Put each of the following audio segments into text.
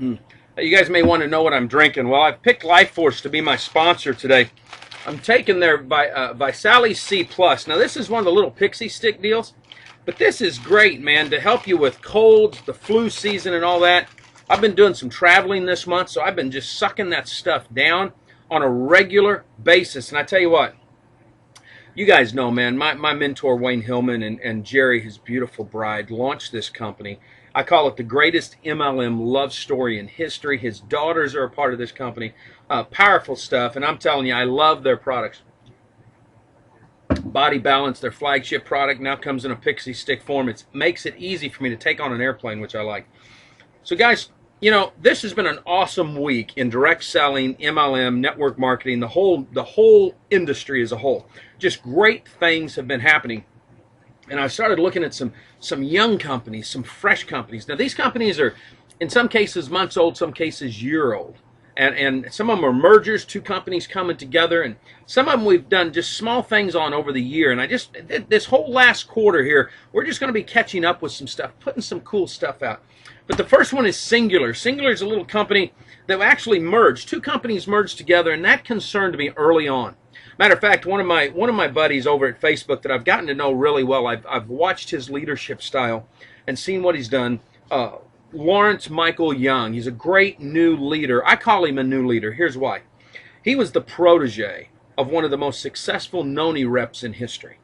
You guys may want to know what I'm drinking. Well, I've picked Life Force to be my sponsor today. I'm taking their Visalis C+. Now, this is one of the little pixie stick deals, but this is great, man, to help you with colds, the flu season, and all that. I've been doing some traveling this month, so I've been just sucking that stuff down on a regular basis. And I tell you what, you guys know, man, my mentor, Wayne Hillman, and Jerry, his beautiful bride, launched this company. I call it the greatest MLM love story in history. His daughters are a part of this company. Powerful stuff, and I'm telling you, I love their products. Body Balance, their flagship product, now comes in a pixie stick form. It makes it easy for me to take on an airplane, which I like. So, guys, you know, this has been an awesome week in direct selling, MLM, network marketing, the whole industry as a whole. Just great things have been happening. And I started looking at some young companies, some fresh companies. Now, these companies are, in some cases, months old, some cases, year old. And some of them are mergers, two companies coming together. And some of them we've done just small things on over the year. And this whole last quarter here, we're just going to be catching up with some stuff, putting some cool stuff out. But the first one is Singular. Singular is a little company that actually merged. Two companies merged together, and that concerned me early on. Matter of fact, one of my buddies over at Facebook that I've gotten to know really well, I've watched his leadership style and seen what he's done. Lawrence Michael Young. He's a great new leader. I call him a new leader. Here's why. He was the protege of one of the most successful Noni reps in history.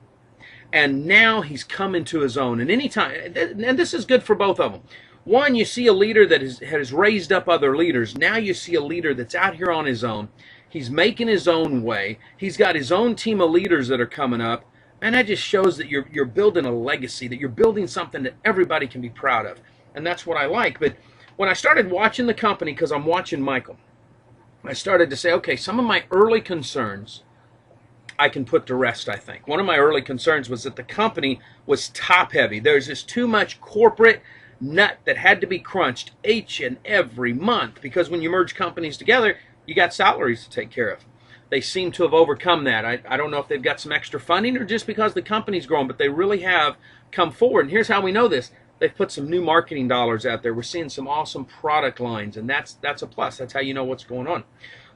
And now he's come into his own. And anytime, and this is good for both of them. One, you see a leader that has raised up other leaders. Now you see a leader that's out here on his own. He's making his own way. He's got his own team of leaders that are coming up. And that just shows that you're building a legacy, that you're building something that everybody can be proud of. And that's what I like. But when I started watching the company, because I'm watching Michael, I started to say, okay, some of my early concerns I can put to rest, I think. One of my early concerns was that the company was top heavy. There's just too much corporate nut that had to be crunched each and every month, because when you merge companies together, you got salaries to take care of. They seem to have overcome that. I don't know if they've got some extra funding or just because the company's grown, but they really have come forward. And here's how we know this. They've put some new marketing dollars out there. We're seeing some awesome product lines, and that's a plus. That's how you know what's going on.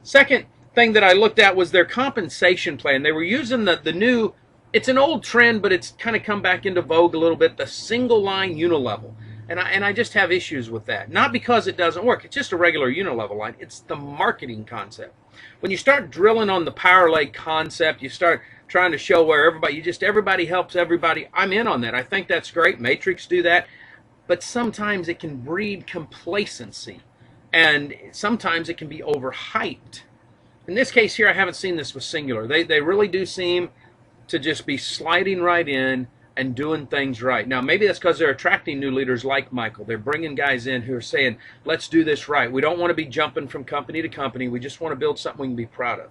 Second thing that I looked at was their compensation plan. They were using the new, it's an old trend, but it's kind of come back into vogue a little bit, the single line unilevel. And I just have issues with that. Not because it doesn't work. It's just a regular unilevel line. It's the marketing concept. When you start drilling on the power leg concept, you start trying to show where everybody helps everybody. I'm in on that. I think that's great. Matrix do that. But sometimes it can breed complacency. And sometimes it can be overhyped. In this case here, I haven't seen this with Singular. They really do seem to just be sliding right in and doing things right. Now, maybe that's because they're attracting new leaders like Michael. They're bringing guys in who are saying, let's do this right. We don't want to be jumping from company to company. We just want to build something we can be proud of.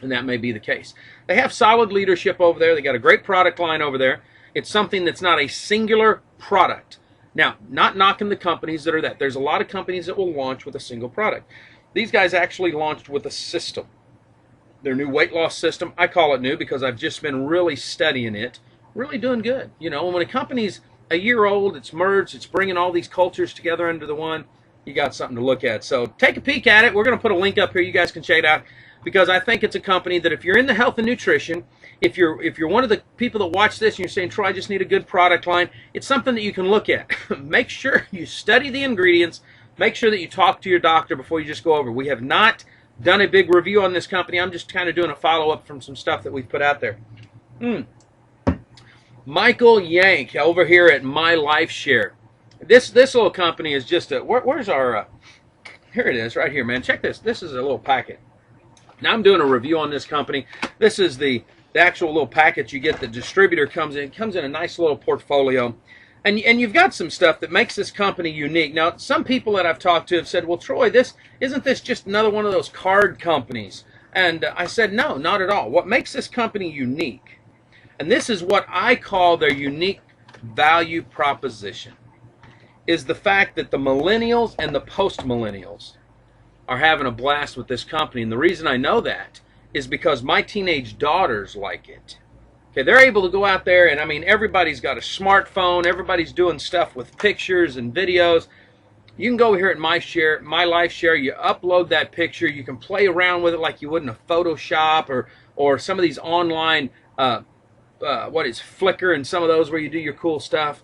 And that may be the case. They have solid leadership over there. They got a great product line over there. It's something that's not a singular product. Now, not knocking the companies that are that. There's a lot of companies that will launch with a single product. These guys actually launched with a system. Their new weight loss system, I call it new because I've just been really studying it. Really doing good. You know, when a company's a year old, it's merged, it's bringing all these cultures together under the one, you got something to look at. So take a peek at it. We're going to put a link up here. You guys can check it out because I think it's a company that if you're into health and nutrition, if you're one of the people that watch this and you're saying, Troy, I just need a good product line, it's something that you can look at. Make sure you study the ingredients. Make sure that you talk to your doctor before you just go over. We have not done a big review on this company. I'm just kind of doing a follow-up from some stuff that we've put out there. Michael Yank over here at My Life Share. This little company is just a, where's our, here it is right here, man. Check this. This is a little packet. Now I'm doing a review on this company. This is the actual little packet you get. The distributor comes in. It comes in a nice little portfolio. And you've got some stuff that makes this company unique. Now, some people that I've talked to have said, well, Troy, isn't this just another one of those card companies? And I said, no, not at all. What makes this company unique, and this is what I call their unique value proposition, is the fact that the millennials and the post-millennials are having a blast with this company. And the reason I know that is because my teenage daughters like it. Okay, they're able to go out there, and I mean, everybody's got a smartphone. Everybody's doing stuff with pictures and videos. You can go here at My Life Share. You upload that picture. You can play around with it like you would in a Photoshop or some of these online, Flickr and some of those where you do your cool stuff.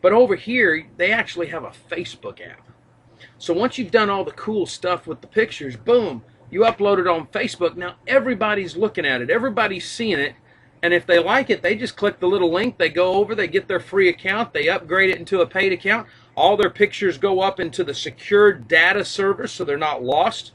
But over here, they actually have a Facebook app. So once you've done all the cool stuff with the pictures, boom, you upload it on Facebook. Now everybody's looking at it. Everybody's seeing it. And if they like it, they just click the little link. They go over, they get their free account, they upgrade it into a paid account. All their pictures go up into the secured data server so they're not lost,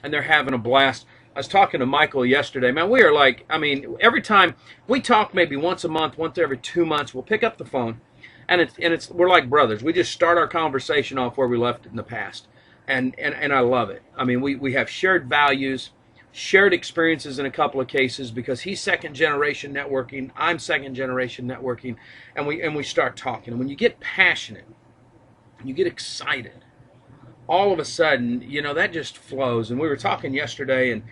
and they're having a blast. I was talking to Michael yesterday. Man, we are like, I mean, every time we talk, maybe once a month, once every 2 months, we'll pick up the phone, and we're like brothers. We just start our conversation off where we left it in the past, and I love it. I mean, we have shared values, shared experiences in a couple of cases, because he's second generation networking, I'm second generation networking, and we start talking. And when you get passionate, you get excited, all of a sudden, you know, that just flows. And we were talking yesterday,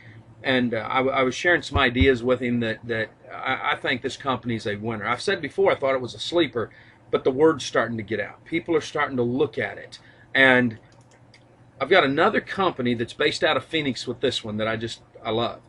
and I was sharing some ideas with him that I think this company's a winner. I've said before I thought it was a sleeper, but the word's starting to get out. People are starting to look at it. And I've got another company that's based out of Phoenix with this one that I love.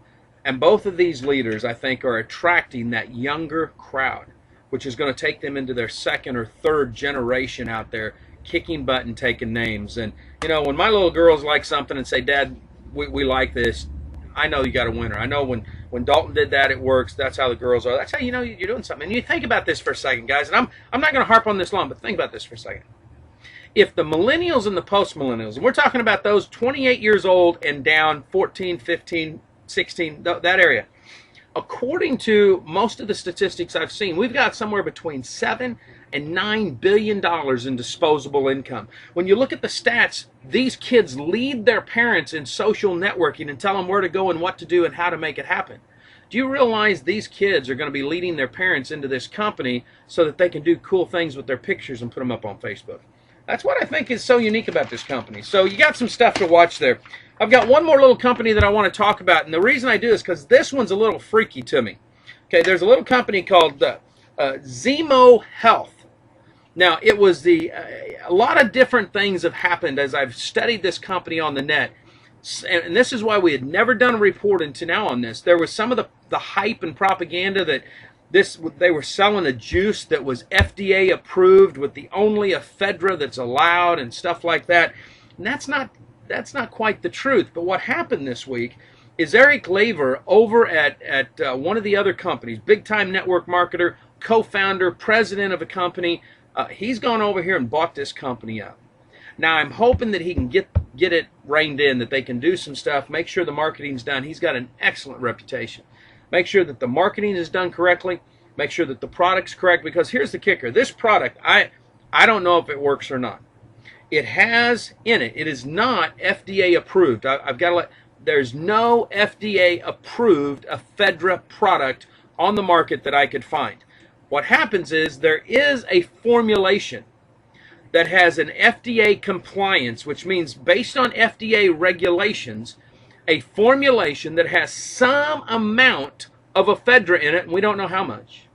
And both of these leaders, I think, are attracting that younger crowd, which is going to take them into their second or third generation out there, kicking butt and taking names. And, you know, when my little girls like something and say, Dad, we like this, I know you got a winner. I know when Dalton did that, it works. That's how the girls are. That's how you know you're doing something. And you think about this for a second, guys, and I'm not going to harp on this long, but think about this for a second. If the millennials and the post-millennials, and we're talking about those 28 years old and down, 14, 15, 16, that area, according to most of the statistics I've seen, we've got somewhere between $7 and $9 billion in disposable income. When you look at the stats, these kids lead their parents in social networking and tell them where to go and what to do and how to make it happen. Do you realize these kids are going to be leading their parents into this company so that they can do cool things with their pictures and put them up on Facebook? That's what I think is so unique about this company. So you got some stuff to watch there. I've got one more little company that I want to talk about, and the reason I do is because this one's a little freaky to me. Okay, there's a little company called Zemo Health. Now, it was a lot of different things have happened as I've studied this company on the net, and this is why we had never done a report until now on this. There was some of the hype and propaganda that they were selling a juice that was FDA approved with the only ephedra that's allowed and stuff like that. And that's not quite the truth. But what happened this week is Eric Laver over at one of the other companies, big time network marketer, co-founder, president of a company, he's gone over here and bought this company up. Now I'm hoping that he can get it reined in, that they can do some stuff, make sure the marketing's done. He's got an excellent reputation. Make sure that the marketing is done correctly. Make sure that the product's correct, because here's the kicker. This product, I don't know if it works or not. It has in it is not FDA approved. I've got to there's no FDA approved ephedra product on the market that I could find. What happens is there is a formulation that has an FDA compliance, which means based on FDA regulations, a formulation that has some amount of ephedra in it, and we don't know how much,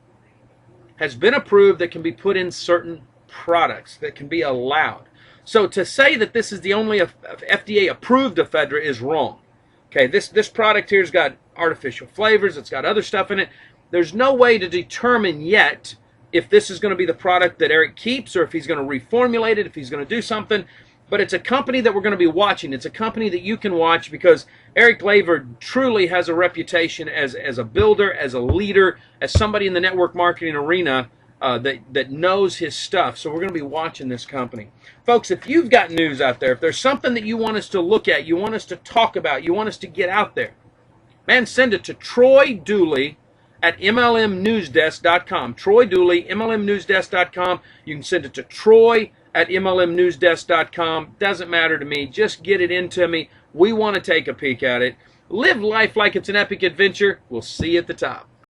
has been approved that can be put in certain products that can be allowed. So to say that this is the only FDA approved ephedra is wrong. Okay, this product here's got artificial flavors, it's got other stuff in it. There's no way to determine yet if this is going to be the product that Eric keeps or if he's going to reformulate it, if he's going to do something. But it's a company that we're going to be watching. It's a company that you can watch because Eric Laver truly has a reputation as a builder, as a leader, as somebody in the network marketing arena that knows his stuff. So we're going to be watching this company. Folks, if you've got news out there, if there's something that you want us to look at, you want us to talk about, you want us to get out there, man, send it to Troy Dooley at MLMnewsdesk.com. Troy Dooley, MLMnewsdesk.com. You can send it to Troy at MLMnewsdesk.com. Doesn't matter to me. Just get it into me. We want to take a peek at it. Live life like it's an epic adventure. We'll see you at the top.